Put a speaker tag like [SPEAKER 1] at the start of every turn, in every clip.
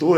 [SPEAKER 1] 2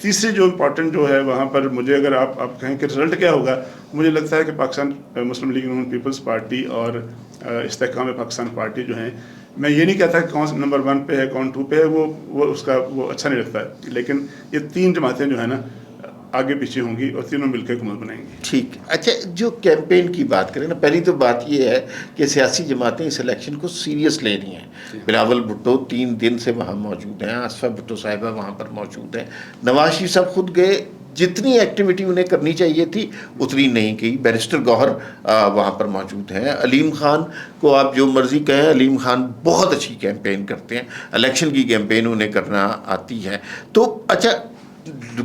[SPEAKER 1] تیسری جو امپورٹنٹ جو ہے وہاں پر مجھے اگر آپ کہیں کہ رزلٹ کیا ہوگا، مجھے لگتا ہے کہ پاکستان مسلم لیگ نون پیپلز پارٹی اور استحکام پاکستان پارٹی جو ہیں، میں یہ نہیں کہتا کہ کون نمبر 1 پہ ہے کون 2 پہ ہے، وہ اس کا وہ اچھا نہیں لگتا ہے، لیکن یہ 3 جماعتیں جو ہیں نا آگے پیچھے ہوں گی اور تینوں مل کے حکومت بنائیں گی.
[SPEAKER 2] ٹھیک. اچھا جو کیمپین کی بات کریں نا، پہلی تو بات یہ ہے کہ سیاسی جماعتیں اس الیکشن کو سیریس لے رہی ہیں. بلاول بھٹو 3 دن سے وہاں موجود ہیں، آصفہ بھٹو صاحبہ وہاں پر موجود ہیں، نواز شریف صاحب خود گئے، جتنی ایکٹیویٹی انہیں کرنی چاہیے تھی اتنی نہیں کی. بیرسٹر گوہر وہاں پر موجود ہیں. علیم خان کو آپ جو مرضی کہیں، علیم خان بہت اچھی کیمپین کرتے ہیں، الیکشن کی کیمپین انہیں کرنا آتی ہے. تو اچھا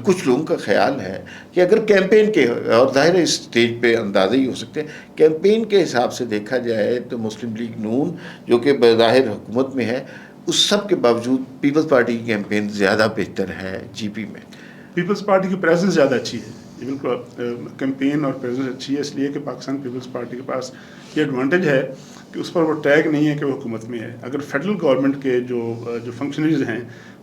[SPEAKER 2] کچھ لوگوں کا خیال ہے کہ اگر کیمپین کے، اور ظاہر ہے اس سٹیج پہ اندازے ہی ہو سکتے ہیں، کیمپین کے حساب سے دیکھا جائے تو مسلم لیگ نون جو کہ بظاہر حکومت میں ہے، اس سب کے باوجود پیپلز پارٹی کی کیمپین زیادہ بہتر ہے جی پی میں.
[SPEAKER 1] پیپلز پارٹی کی پریزنس زیادہ اچھی ہے. ایون کیمپین اور پریزنس اچھی ہے اس لیے کہ پاکستان پیپلز پارٹی کے پاس یہ ایڈوانٹیج ہے کہ اس پر وہ ٹیگ نہیں ہے کہ وہ حکومت میں ہے. اگر فیڈرل گورنمنٹ کے جو فنکشنریز ہیں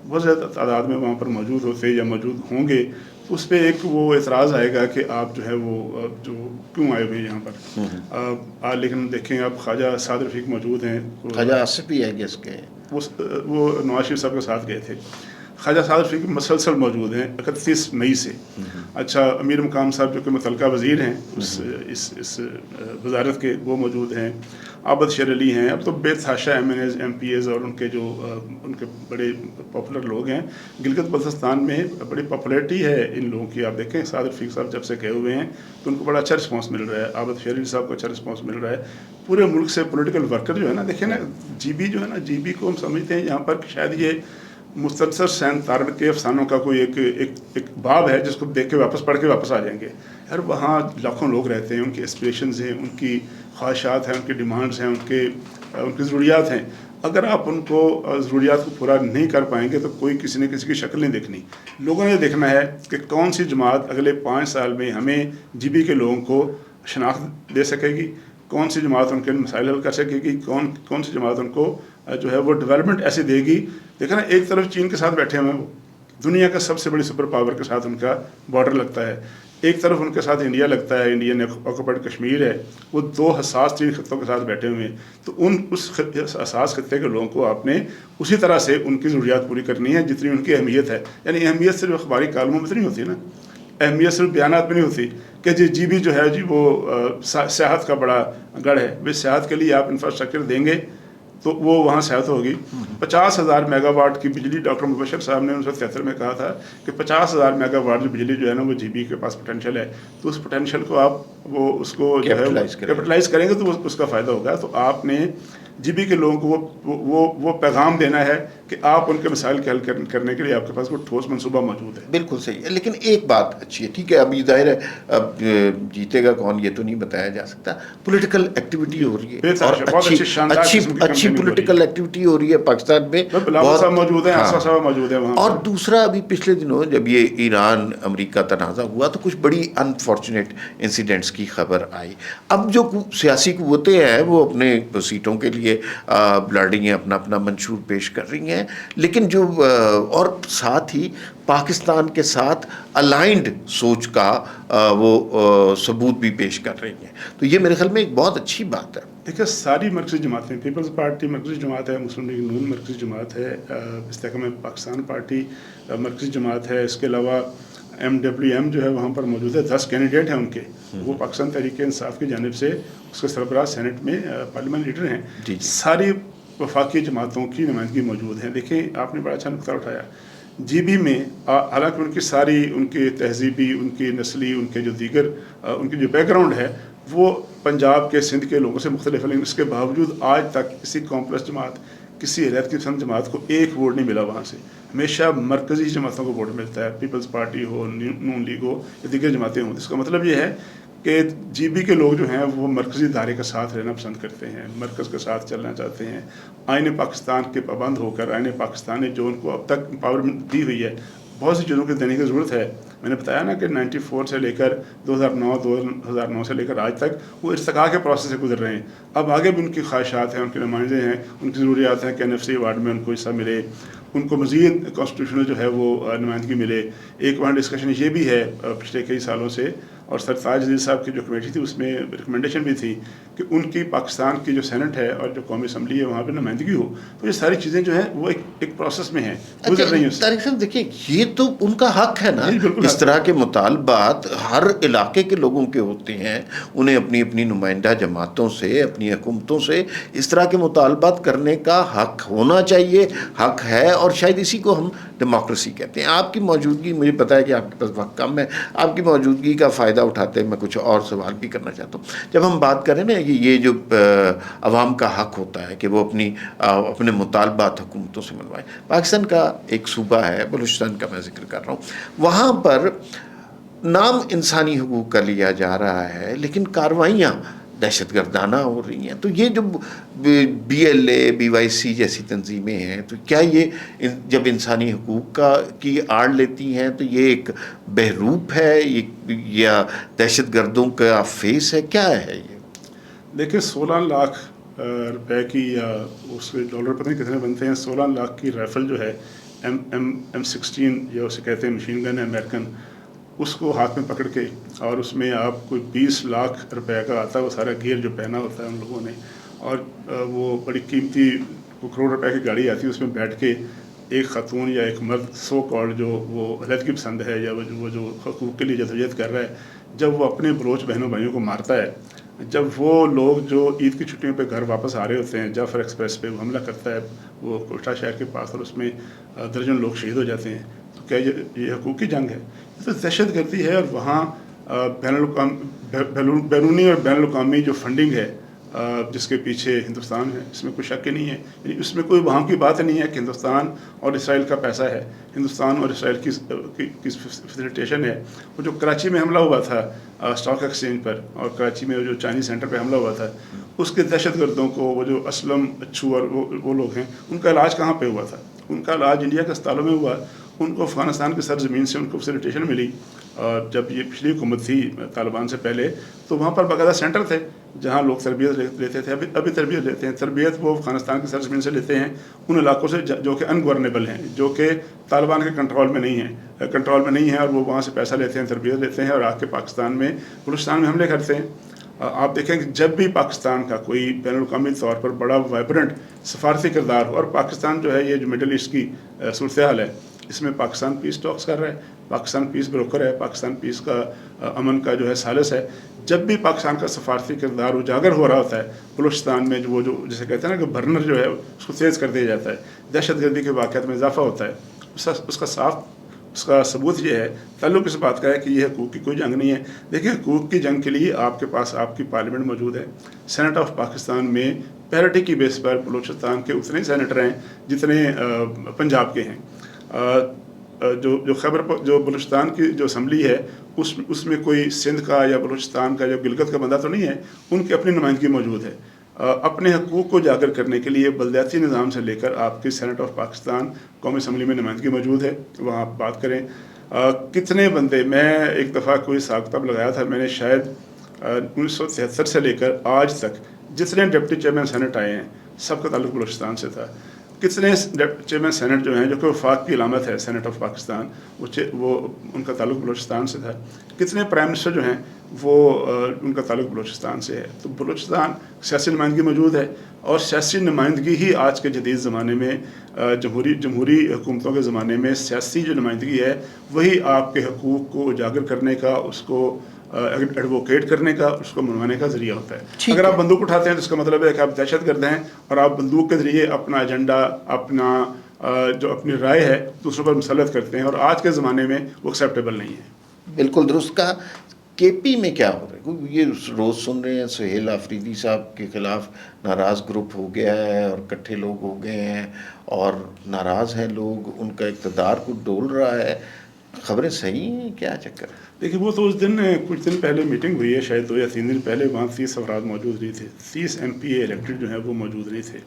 [SPEAKER 1] بہت زیادہ تعداد میں وہاں پر موجود ہوتے یا موجود ہوں گے تو اس پہ ایک وہ اعتراض آئے گا کہ آپ جو ہے وہ جو کیوں آئے ہوئے یہاں پر. لیکن دیکھیں آپ خواجہ سعد رفیق موجود ہیں،
[SPEAKER 2] خواجہ آصف بھی ہے گیس کے،
[SPEAKER 1] وہ نواز شریف صاحب کے ساتھ گئے تھے. خواجہ سعد رفیق مسلسل موجود ہیں 31 مئی سے. اچھا امیر مقام صاحب جو کہ متعلقہ وزیر ہیں اس وزارت کے، وہ موجود ہیں. عابد شیر علی ہیں. اب تو بے تحاشا ایم پی ایز اور ان کے بڑے پاپولر لوگ ہیں. گلگت بلتستان میں بڑی پاپولیرٹی ہے ان لوگوں کی. آپ دیکھیں سعد رفیق صاحب جب سے گئے ہوئے ہیں تو ان کو بڑا اچھا رسپانس مل رہا ہے. عابد شیر علی صاحب کو اچھا رسپانس مل رہا ہے. پورے ملک سے پولیٹیکل ورکر جو ہے نا، دیکھیں نا جی بی جو ہے نا، جی بی کو ہم سمجھتے ہیں یہاں پر شاید یہ مختصر سین تارڑ کے افسانوں کا کوئی ایک باب ہے جس کو دیکھ کے واپس پڑھ کے واپس آ جائیں گے. یار وہاں لاکھوں لوگ رہتے ہیں، ان کی اسپریشنز ہیں، ان کی خواہشات ہیں، ان کی ڈیمانڈز ہیں، ان کی ضروریات ہیں. اگر آپ ان کو ضروریات کو پورا نہیں کر پائیں گے تو کوئی کسی نے کسی کی شکل نہیں دیکھنی. لوگوں نے دیکھنا ہے کہ کون سی جماعت اگلے 5 سال میں ہمیں جی بی کے لوگوں کو شناخت دے سکے گی، کون سی جماعت ان کے مسائل حل کر سکے گی، کون سی جماعت ان کو جو ہے وہ ڈیولپمنٹ ایسے دے گی. دیکھیں نا ایک طرف چین کے ساتھ بیٹھے ہوئے ہیں، وہ دنیا کا سب سے بڑی سپر پاور کے ساتھ ان کا بارڈر لگتا ہے. ایک طرف ان کے ساتھ انڈیا لگتا ہے، انڈین آکوپائڈ کشمیر ہے. وہ 2 حساس 3 خطوں کے ساتھ بیٹھے ہوئے ہیں. تو اس حساس خطے کے لوگوں کو آپ نے اسی طرح سے ان کی ضروریات پوری کرنی ہے جتنی ان کی اہمیت ہے. یعنی اہمیت صرف اخباری کالموں میں تو نہیں ہوتی نا، اہمیت صرف بیانات میں نہیں ہوتی کہ جی بھی جو ہے جی وہ سیاحت کا بڑا گڑھ ہے. بھائی سیاحت کے لیے آپ انفراسٹرکچر دیں گے تو وہ وہاں صحت ہوگی. 50,000 میگا واٹ کی بجلی ڈاکٹر مبشر صاحب نے 1973 میں کہا تھا کہ 50,000 میگا واٹ جو بجلی جو ہے نا وہ جی بی کے پاس پوٹینشیل ہے. تو اس پوٹینشیل کو آپ اس کو جو ہے کیپٹلائز کریں گے تو اس کا فائدہ ہوگا. تو آپ نے جی بی کے لوگوں کو وہ پیغام دینا ہے کہ آپ ان کے مسائل کے حل کرنے کے لیے آپ کے پاس کوئی ٹھوس منصوبہ موجود ہے.
[SPEAKER 2] بالکل صحیح ہے. لیکن ایک بات اچھی ہے، ٹھیک ہے ابھی ظاہر ہے اب جیتے گا کون یہ تو نہیں بتایا جا سکتا. پولیٹیکل ایکٹیویٹی ہو رہی ہے اور اچھی پولیٹیکل ایکٹیویٹی ہو رہی ہے پاکستان میں.
[SPEAKER 1] موجود ہے وہاں.
[SPEAKER 2] اور دوسرا ابھی پچھلے دنوں جب یہ ایران امریکہ تنازع ہوا تو کچھ بڑی انفارچونیٹ انسیڈنٹس کی خبر آئی. اب جو سیاسی قوتیں ہیں وہ اپنے سیٹوں کے لیے لڑیں، اپنا منشور پیش کر رہی ہیں، لیکن جو اور ساتھ ہی پاکستان کے ساتھ الائنڈ سوچ کا وہ ثبوت بھی پیش کر رہی ہیں. تو یہ میرے خیال میں ایک بہت اچھی بات ہے.
[SPEAKER 1] دیکھیں ساری مرکزی جماعتیں، پیپلز پارٹی مرکزی جماعت ہے، مسلم لیگ نون مرکزی جماعت ہے، استحکام پاکستان پارٹی مرکزی جماعت ہے. اس کے علاوہ MWM جو ہے وہاں پر موجود ہے. 10 کینڈیڈیٹ ہیں ان کے، وہ پاکستان تحریک انصاف کی جانب سے اس کے سربراہ سینٹ میں پارلیمنٹ لیڈر ہیں. ساری وفاقی جماعتوں کی نمائندگی موجود ہیں. دیکھیں آپ نے بڑا اچھا نقطہ اٹھایا. جی بی میں حالانکہ ان کی ساری ان کی تہذیبی، ان کی نسلی، ان کے جو دیگر ان کی جو بیک گراؤنڈ ہے وہ پنجاب کے سندھ کے لوگوں سے مختلف ہے، لیکن اس کے باوجود آج تک کسی کامپلیکس جماعت، کسی ہدایت کی پسند جماعت کو ایک ووٹ نہیں ملا. وہاں سے ہمیشہ مرکزی جماعتوں کو ووٹ ملتا ہے، پیپلز پارٹی ہو، نون لیگ ہو یا دیگر جماعتیں ہوں. اس کا مطلب یہ ہے کہ جی بی کے لوگ جو ہیں وہ مرکزی دھارے کے ساتھ رہنا پسند کرتے ہیں، مرکز کے ساتھ چلنا چاہتے ہیں. آئین پاکستان کے پابند ہو کر آئین پاکستان نے جو ان کو اب تک امپاورمنٹ دی ہوئی ہے، بہت سی چیزوں کے دینے کی ضرورت ہے. میں نے بتایا نا کہ 94 سے لے کر 2009 سے لے کر آج تک وہ ارتقاء کے پروسیس سے گزر رہے ہیں. اب آگے بھی ان کی خواہشات ہیں، ان کے نمائندے ہیں، ان کی ضروریات ہیں کہ NFC ایوارڈ میں ان کو حصہ ملے، ان کو مزید کانسٹیٹیوشنل جو ہے وہ نمائندگی ملے. ایک وہاں ڈسکشن یہ بھی ہے پچھلے کئی سالوں سے، اور سرتاج عزیز صاحب کی جو کمیٹی تھی اس میں ریکمنڈیشن بھی تھی کہ ان کی پاکستان کی جو سینٹ ہے اور جو قومی اسمبلی ہے وہاں پہ نمائندگی ہو. تو یہ ساری چیزیں جو ہیں وہ ایک پروسیس میں ہیں، گزر رہی ہیں.
[SPEAKER 2] طارق صاحب دیکھیں، یہ تو ان کا حق ہے نا. اس طرح کے مطالبات ہر علاقے کے لوگوں کے ہوتے ہیں، انہیں اپنی اپنی نمائندہ جماعتوں سے، اپنی حکومتوں سے اس طرح کے مطالبات کرنے کا حق ہونا چاہیے، حق ہے، اور شاید اسی کو ہم ڈیموکریسی کہتے ہیں. آپ کی موجودگی، مجھے پتہ ہے کہ آپ کے پاس وقت کم ہے، آپ کی موجودگی کا فائدہ اٹھاتے ہیں میں کچھ اور سوال بھی کرنا چاہتا ہوں. جب ہم بات کریں نا کہ یہ جو عوام کا حق ہوتا ہے کہ وہ اپنے مطالبات حکومتوں سے منوائیں، پاکستان کا ایک صوبہ ہے بلوچستان کا میں ذکر کر رہا ہوں، وہاں پر نام انسانی حقوق کا لیا جا رہا ہے لیکن کاروائیاں دہشت گردانہ ہو رہی ہیں. تو یہ جو BLA BYC جیسی تنظیمیں ہیں، تو کیا یہ جب انسانی حقوق کی آڑ لیتی ہیں تو یہ ایک بحروپ ہے یا دہشت گردوں کا فیس ہے؟ کیا ہے یہ؟
[SPEAKER 1] دیکھیں 16 لاکھ روپے کی، یا اس کے ڈالر پتہ نہیں کتنے بنتے ہیں، 16 لاکھ کی رائفل جو ہے M16 یا اسے کہتے ہیں مشین گن ہے امریکن، اس کو ہاتھ میں پکڑ کے، اور اس میں آپ کو 20 لاکھ روپے کا آتا ہے وہ سارا گیئر جو پہنا ہوتا ہے ان لوگوں نے، اور وہ بڑی قیمتی کروڑ روپے کی گاڑی آتی ہے، اس میں بیٹھ کے ایک خاتون یا ایک مرد سو کالڈ جو وہ علیحدگی پسند ہے یا وہ جو حقوق کے لیے جدوجہد کر رہا ہے، جب وہ اپنے بلوچ بہنوں بھائیوں کو مارتا ہے، جب وہ لوگ جو عید کی چھٹیوں پہ گھر واپس آ رہے ہوتے ہیں، جعفر ایکسپریس پہ وہ حملہ کرتا ہے وہ کوئٹہ شہر کے پاس، اور اس میں درجن لوگ شہید ہو جاتے ہیں، تو کیا یہ حقوقی جنگ ہے؟ یہ تو دہشت گردی ہے. اور وہاں بیرونی اور بین الاقوامی جو فنڈنگ ہے جس کے پیچھے ہندوستان ہے، اس میں کوئی شک ہی نہیں ہے. یعنی اس میں کوئی وہاں کی بات نہیں ہے کہ ہندوستان اور اسرائیل کا پیسہ ہے، ہندوستان اور اسرائیل کی فیسیلیٹیشن ہے. وہ جو کراچی میں حملہ ہوا تھا اسٹاک ایکسچینج پر، اور کراچی میں جو چائنیز سینٹر پہ حملہ ہوا تھا، اس کے دہشت گردوں کو، وہ جو اسلم اچھو اور وہ لوگ ہیں، ان کا علاج کہاں پہ ہوا تھا؟ ان کا علاج انڈیا کے اسپتالوں میں ہوا. ان کو افغانستان کی سرزمین سے ان کو فیسیلیٹیشن ملی. اور جب یہ پچھلی حکومت تھی طالبان سے پہلے، تو وہاں پر باقاعدہ سینٹر تھے جہاں لوگ تربیت لیتے تھے. ابھی تربیت لیتے ہیں. تربیت وہ افغانستان کی سرزمین سے لیتے ہیں، ان علاقوں سے جو کہ انگورنیبل ہیں، جو کہ طالبان کے کنٹرول میں نہیں ہیں، اور وہ وہاں سے پیسہ لیتے ہیں، تربیت لیتے ہیں، اور آ کے پاکستان میں، بلوچستان میں حملے کرتے ہیں. آپ دیکھیں کہ جب بھی پاکستان کا کوئی بین الاقوامی طور پر بڑا وائبرنٹ سفارتی کردار ہو، اور پاکستان جو ہے یہ جو مڈل ایسٹ کی صورتحال ہے، اس میں پاکستان پیس ٹاکس کر رہا ہے، پاکستان پیس بروکر ہے، پاکستان پیس کا امن کا جو ہے ثالث ہے. جب بھی پاکستان کا سفارتی کردار اجاگر ہو رہا ہوتا ہے بلوچستان میں، جو جسے کہتے ہیں نا کہ برنر جو ہے اس کو تیز کر دیا جاتا ہے، دہشت گردی کے واقعات میں اضافہ ہوتا ہے. اس کا ثبوت یہ ہے، تعلق اس بات کا ہے کہ یہ حقوق کی کوئی جنگ نہیں ہے. دیکھیں، حقوق کی جنگ کے لیے آپ کے پاس آپ کی پارلیمنٹ موجود ہے. سینٹ آف پاکستان میں پیرٹی کی بیس پر بلوچستان کے اتنے سینیٹر ہیں جتنے پنجاب کے ہیں. جو بلوچستان کی جو اسمبلی ہے، اس میں کوئی سندھ کا یا بلوچستان کا یا گلگت کا بندہ تو نہیں ہے. ان کی اپنی نمائندگی موجود ہے. اپنے حقوق کو اجاگر کرنے کے لیے بلدیاتی نظام سے لے کر آپ کی سینٹ آف پاکستان قومی اسمبلی میں نمائندگی موجود ہے. وہاں آپ بات کریں کتنے بندے، میں ایک دفعہ کوئی حساب کتاب لگایا تھا، میں نے شاید 1973 سے لے کر آج تک جتنے ڈپٹی چیئرمین سینٹ آئے ہیں سب کا تعلق بلوچستان سے تھا. کتنے چیئرمین سینٹ جو ہیں، جو کہ وفاق کی علامت ہے سینٹ آف پاکستان، وہ ان کا تعلق بلوچستان سے تھا. کتنے پرائم منسٹر جو ہیں وہ ان کا تعلق بلوچستان سے ہے. تو بلوچستان سیاسی نمائندگی موجود ہے، اور سیاسی نمائندگی ہی آج کے جدید زمانے میں، جمہوری حکومتوں کے زمانے میں سیاسی جو نمائندگی ہے وہی آپ کے حقوق کو اجاگر کرنے کا، اس کو ایڈووکیٹ کرنے کا، اس کو منوانے کا ذریعہ ہوتا ہے. اگر آپ بندوق اٹھاتے ہیں تو اس کا مطلب ہے کہ آپ دہشت گرد ہیں، اور آپ بندوق کے ذریعے اپنا ایجنڈا، اپنی رائے ہے دوسروں پر مسلط کرتے ہیں، اور آج کے زمانے میں وہ ایکسیپٹیبل نہیں ہے.
[SPEAKER 2] بالکل درست کہا. KP میں کیا ہو رہا ہے؟ یہ روز سن رہے ہیں سہیل آفریدی صاحب کے خلاف ناراض گروپ ہو گیا ہے، اور کٹھے لوگ ہو گئے ہیں، اور ناراض ہیں لوگ، ان کا اقتدار کو ڈول رہا ہے. خبریں صحیح ہیں؟ کیا چکر ہے؟
[SPEAKER 1] دیکھیے، وہ تو اس دن کچھ دن پہلے میٹنگ ہوئی ہے، شاید 2 یا 3 دن پہلے، وہاں 30 افراد موجود نہیں تھے. 30 MPA الیکٹڈ جو ہیں وہ موجود نہیں تھے.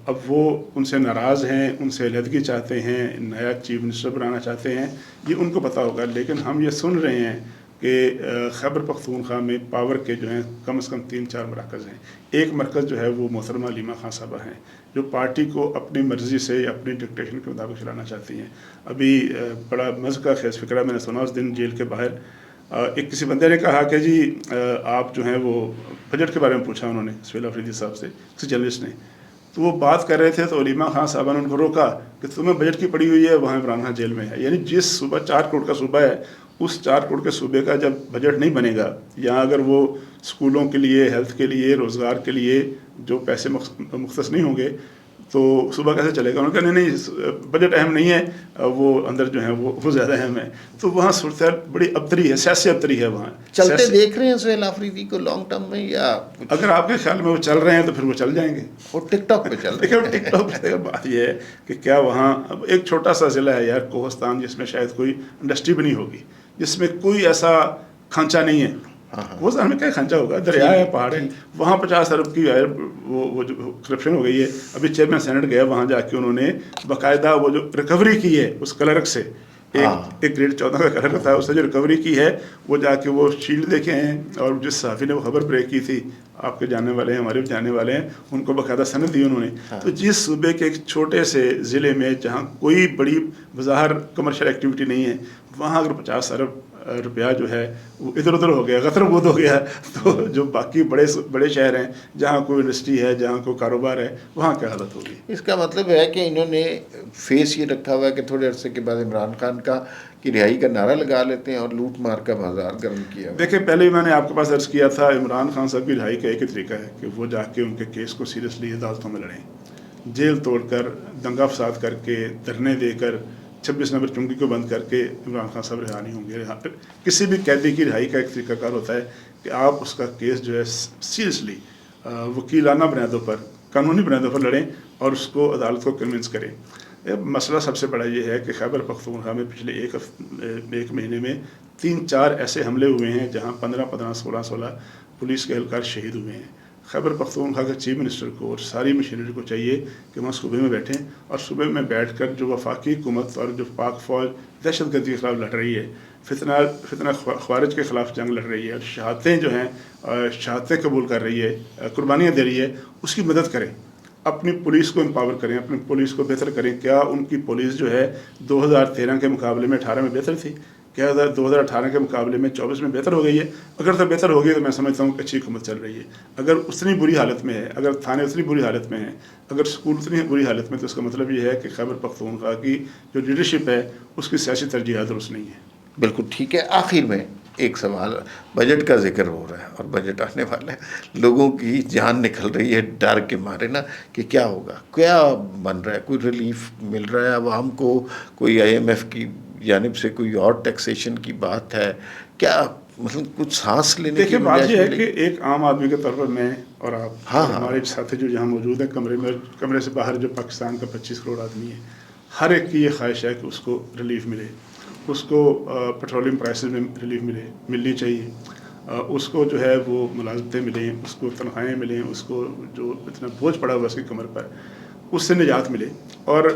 [SPEAKER 1] اب وہ ان سے ناراض ہیں، ان سے علیحدگی چاہتے ہیں، نیا چیف منسٹر بنانا چاہتے ہیں، یہ ان کو پتہ ہوگا. لیکن ہم یہ سن رہے ہیں کہ خیبر پختونخوا میں پاور کے جو ہیں کم از کم 3-4 مراکز ہیں. ایک مرکز جو ہے وہ محترمہ علیمہ خان صاحبہ ہیں جو پارٹی کو اپنی مرضی سے اپنی ڈکٹیشن کے مطابق چلانا چاہتی ہیں. ابھی بڑا مزے کا خیز فکرہ میں نے سنا اس دن جیل کے باہر ایک کسی بندے نے کہا کہ جی آپ جو ہیں وہ بجٹ کے بارے میں پوچھا انہوں نے سہیل آفریدی صاحب سے, کسی جرنلسٹ نے, تو وہ بات کر رہے تھے تو علیمہ خان صاحبہ نے ان کو روکا کہ تمہیں بجٹ کی پڑی ہوئی ہے, وہاں عمران خان جیل میں ہے. یعنی جس صوبہ 4 کروڑ کا صوبہ ہے اس 4 کروڑ کے صوبے کا جب بجٹ نہیں بنے گا, یا اگر وہ اسکولوں کے لیے, ہیلتھ کے لیے, روزگار کے لیے جو پیسے مختص نہیں ہوں گے تو صوبہ کیسے چلے گا. انہوں نے کہا نہیں بجٹ اہم نہیں ہے, وہ اندر جو ہے وہ زیادہ اہم ہے. تو وہاں صورتحال بڑی ابتری ہے, سیاسی ابتری ہے وہاں.
[SPEAKER 2] چلتے دیکھ رہے ہیں سہیل آفریدی کو لانگ ٹرم میں, یا
[SPEAKER 1] اگر آپ کے خیال میں وہ چل رہے ہیں تو پھر وہ چل جائیں گے.
[SPEAKER 2] وہ ٹک ٹاک پہ چل رہے ہیں.
[SPEAKER 1] ٹک ٹاک پہ بات یہ ہے کہ کیا وہاں اب ایک چھوٹا سا ضلع ہے یار کوہستان, جس میں شاید کوئی انڈسٹری بھی نہیں ہوگی, جس میں کوئی ایسا کھانچا نہیں ہے. وہ ذہن میں کیا کھانچا ہوگا, دریا ہے, پہاڑ ہے, وہاں 50 ارب کی وہ جو کرپشن ہو گئی ہے. ابھی چیئرمین سینٹ گیا, وہاں جا کے انہوں نے باقاعدہ وہ جو ریکوری کی ہے اس کلرک سے, ایک گریڈ 14 کا کلرک تھا, اس سے جو ریکوری کی ہے وہ جا کے وہ شیلڈ دیکھے ہیں, اور جس صحافی نے وہ خبر بریک کی تھی, آپ کے جاننے والے ہیں, ہمارے بھی جاننے والے ہیں, ان کو باقاعدہ سند دی انہوں نے. تو جس صوبے کے ایک چھوٹے سے ضلع میں جہاں کوئی بڑی بظاہر کمرشل ایکٹیویٹی نہیں ہے, وہاں اگر 50 ارب روپیہ جو ہے وہ ادھر ادھر ہو گیا, غطر بود ہو گیا, تو جو باقی بڑے شہر ہیں جہاں کوئی انڈسٹری ہے, جہاں کوئی کاروبار ہے, وہاں کیا حالت ہوگی.
[SPEAKER 2] اس کا مطلب ہے کہ انہوں نے فیس یہ رکھا ہوا ہے کہ تھوڑے عرصے کے بعد عمران خان کی رہائی کا نعرہ لگا لیتے ہیں اور لوٹ مار کا بازار گرم کیا.
[SPEAKER 1] دیکھیں پہلے ہی میں نے آپ کے پاس عرض کیا تھا, عمران خان صاحب کی رہائی کا ایک ہی طریقہ ہے کہ وہ جا کے ان کے کیس کو سیریسلی عدالتوں میں لڑیں. جیل توڑ کر, دنگا فساد کر کے, دھرنے دے کر, 26 نمبر چنگی کو بند کر کے عمران خان صاحب رہا نہیں ہوں گے. کسی بھی قیدی کی رہائی کا ایک طریقہ کار ہوتا ہے کہ آپ اس کا کیس جو ہے سیریسلی وکیلانہ بنیادوں پر, قانونی بنیادوں پر لڑیں اور اس کو عدالت کو کنونس کریں. مسئلہ سب سے بڑا یہ ہے کہ خیبر پختونخوا میں پچھلے ایک مہینے میں 3-4 ایسے حملے ہوئے ہیں جہاں 15-15, 16-16 پولیس کے اہلکار شہید ہوئے ہیں. خیبر پختونخوا کے چیف منسٹر کو اور ساری مشینری کو چاہیے کہ وہاں صوبے میں بیٹھیں, اور صوبے میں بیٹھ کر جو وفاقی حکومت اور جو پاک فوج دہشت گردی کے خلاف لڑ رہی ہے, فتنہ خوارج کے خلاف جنگ لڑ رہی ہے, اور شہادتیں جو ہیں شہادتیں قبول کر رہی ہے, قربانیاں دے رہی ہے, اس کی مدد کریں. اپنی پولیس کو امپاور کریں, اپنی پولیس کو بہتر کریں. کیا ان کی پولیس جو ہے 2013 کے مقابلے میں 18 میں بہتر تھی؟ کیا 2018 کے مقابلے میں 24 میں بہتر ہو گئی ہے؟ اگر تو بہتر ہوگی تو میں سمجھتا ہوں کہ اچھی حکومت چل رہی ہے. اگر اتنی بری حالت میں ہے, اگر تھانے اتنی بری حالت میں ہیں, اگر اسکول اتنی بری حالت میں, تو اس کا مطلب یہ ہے کہ خیبر پختونخوا کی جو لیڈرشپ ہے اس کی سیاسی ترجیحات درست نہیں ہے.
[SPEAKER 2] بالکل ٹھیک ہے. آخر میں ایک سوال, بجٹ کا ذکر ہو رہا ہے اور بجٹ آنے والا ہے, لوگوں کی جان نکل رہی ہے ڈر کے مارے نا کہ کیا ہوگا, کیا بن رہا ہے, کوئی ریلیف مل رہا ہے عوام کو, کوئی IMF کی جانب سے کوئی اور ٹیکسیشن کی بات ہے کیا, مطلب کچھ سانس لینے کی
[SPEAKER 1] دیکھیں بات یہ ہے کہ ایک عام آدمی کے طور پر میں اور آپ ہمارے ساتھی جو یہاں موجود ہیں کمرے سے باہر جو پاکستان کا 25 کروڑ آدمی ہے, ہر ایک کی یہ خواہش ہے کہ اس کو ریلیف ملے, اس کو پیٹرولیم پرائسز میں ریلیف ملنی چاہیے, اس کو جو ہے وہ ملازمتیں ملیں, اس کو تنخواہیں ملیں, اس کو جو اتنا بوجھ پڑا ہوا اس کی کمر پر اس سے نجات ملے. اور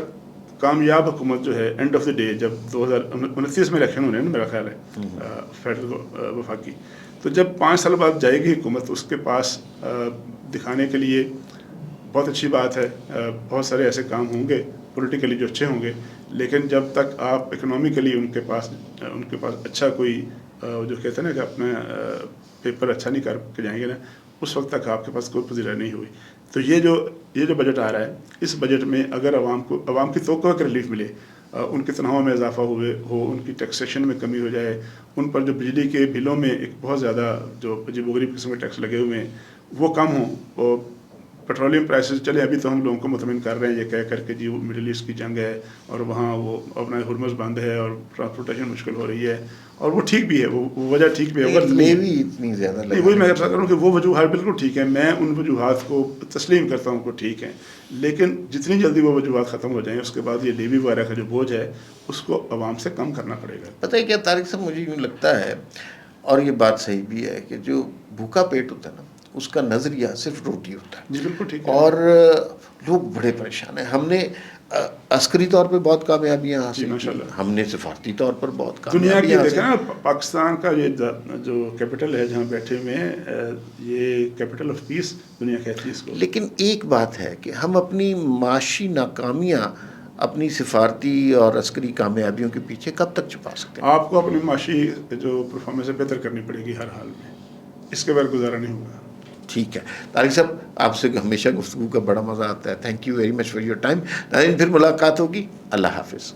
[SPEAKER 1] کامیاب حکومت جو ہے اینڈ آف دی ڈے, جب 2029 میں الیکشن ہونے ہیں نا میرا خیال ہے فیڈرل وفاقی, تو جب 5 سال بعد جائے گی حکومت, اس کے پاس دکھانے کے لیے بہت اچھی بات ہے, بہت سارے ایسے کام ہوں گے پولیٹیکلی جو اچھے ہوں گے, لیکن جب تک آپ اکنامیکلی ان کے پاس اچھا کوئی جو کہتے ہیں نا کہ اپنا پیپر اچھا نہیں کر کے جائیں گے نا, اس وقت تک آپ کے پاس کوئی پذیرائی نہیں ہوئی. تو یہ جو بجٹ آ رہا ہے, اس بجٹ میں اگر عوام کی توقع کا ریلیف ملے, ان کی تنخواہوں میں اضافہ ہو, ان کی ٹیکسیشن میں کمی ہو جائے, ان پر جو بجلی کے بلوں میں ایک بہت زیادہ جو عجیب و غریب قسم کے ٹیکس لگے ہوئے ہیں وہ کم ہوں, اور پیٹرولیم پرائسز چلے ابھی تو ہم لوگوں کو مطمئن کر رہے ہیں یہ کہہ کر کے جی وہ مڈل ایسٹ کی جنگ ہے اور وہاں وہ اپنا ہرمز بند ہے اور ٹرانسپورٹیشن مشکل ہو رہی ہے, اور وہ ٹھیک بھی ہے, وہ وجہ ٹھیک بھی ہے,
[SPEAKER 2] لیوی اتنی زیادہ
[SPEAKER 1] نہیں, وہی میں کہتا ہوں کہ وہ وجوہات بالکل ٹھیک ہیں, میں ان وجوہات کو تسلیم کرتا ہوں کہ ٹھیک ہیں, لیکن جتنی جلدی وہ وجوہات ختم ہو جائیں اس کے بعد یہ لیوی وغیرہ کا جو بوجھ ہے اس کو عوام سے کم کرنا پڑے گا.
[SPEAKER 2] پتہ ہے کیا طارق صاحب, مجھے یوں لگتا ہے اور یہ بات صحیح بھی ہے کہ جو بھوکا پیٹ ہوتا ہے نا اس کا نظریہ صرف روٹی ہوتا ہے.
[SPEAKER 1] جی بالکل ٹھیک ہے.
[SPEAKER 2] اور لوگ بڑے پریشان ہیں. ہم نے عسکری طور پہ بہت کامیابیاں حاصل کی, ہم نے سفارتی طور پر بہت
[SPEAKER 1] دنیا کی
[SPEAKER 2] کامیابیاں
[SPEAKER 1] دیکھیں
[SPEAKER 2] حاصل
[SPEAKER 1] نا, پاکستان کا یہ جو کیپٹل ہے جہاں بیٹھے ہوئے ہیں, یہ کیپٹل آف پیس دنیا کہتی ہے اس کو.
[SPEAKER 2] لیکن ایک بات ہے کہ ہم اپنی معاشی ناکامیاں اپنی سفارتی اور عسکری کامیابیوں کے پیچھے کب تک چھپا سکتے ہیں؟
[SPEAKER 1] آپ کو اپنی معاشی جو پرفارمنس ہے بہتر کرنی پڑے گی ہر حال میں, اس کے بغیر گزارا نہیں ہوگا.
[SPEAKER 2] ٹھیک ہے طارق صاحب, آپ سے ہمیشہ گفتگو کا بڑا مزہ آتا ہے. Thank you very much for your time. پھر ملاقات ہوگی. اللہ حافظ.